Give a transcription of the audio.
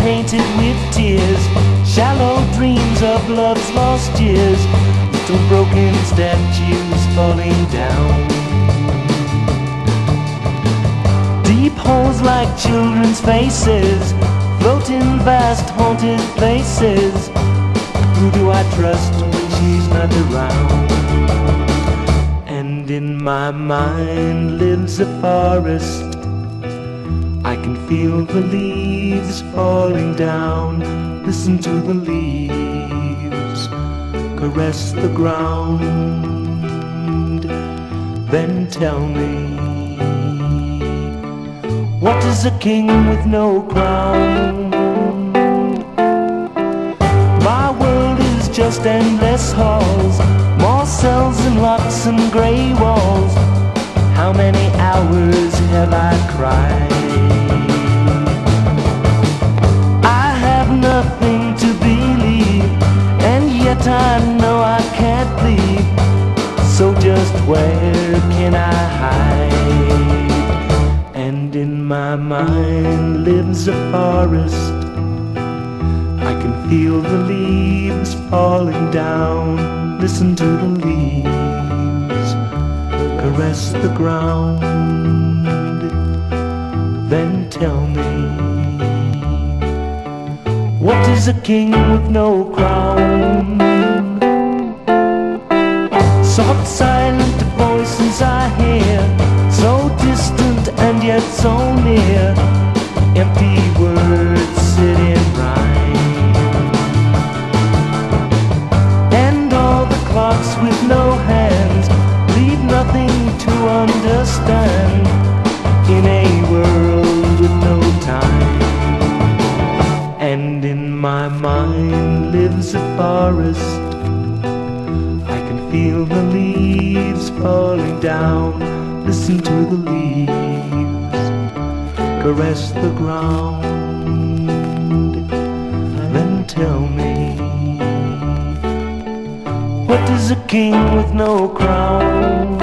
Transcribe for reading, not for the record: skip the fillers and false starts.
painted with tears, shallow dreams of love's lost years, little broken statues falling down. Deep holes like children's faces, float in vast haunted places. Who do I trust when she's not around? And in my mind lives a forest. I can feel the leaves falling down. Listen to the leaves caress the ground. Then tell me, what is a king with no crown? My world is just endless halls, more cells and locks and grey walls. How many hours have I cried? I have nothing to believe, and yet I know I can't leave. So just where can I hide? And in my mind lives a forest. I can feel the leaves falling down. Listen to the leaves caress the ground. Then tell me, what is a king with no crown? Soft silent voices I hear, so distant and yet so near. Empty words sit in rhyme, and all the clocks with no hands leave nothing to understand. In a world with no time, and in my mind lives a forest. I can feel the leaves falling down. Listen to the leaves caress the ground. Then tell me, what is a king with no crown?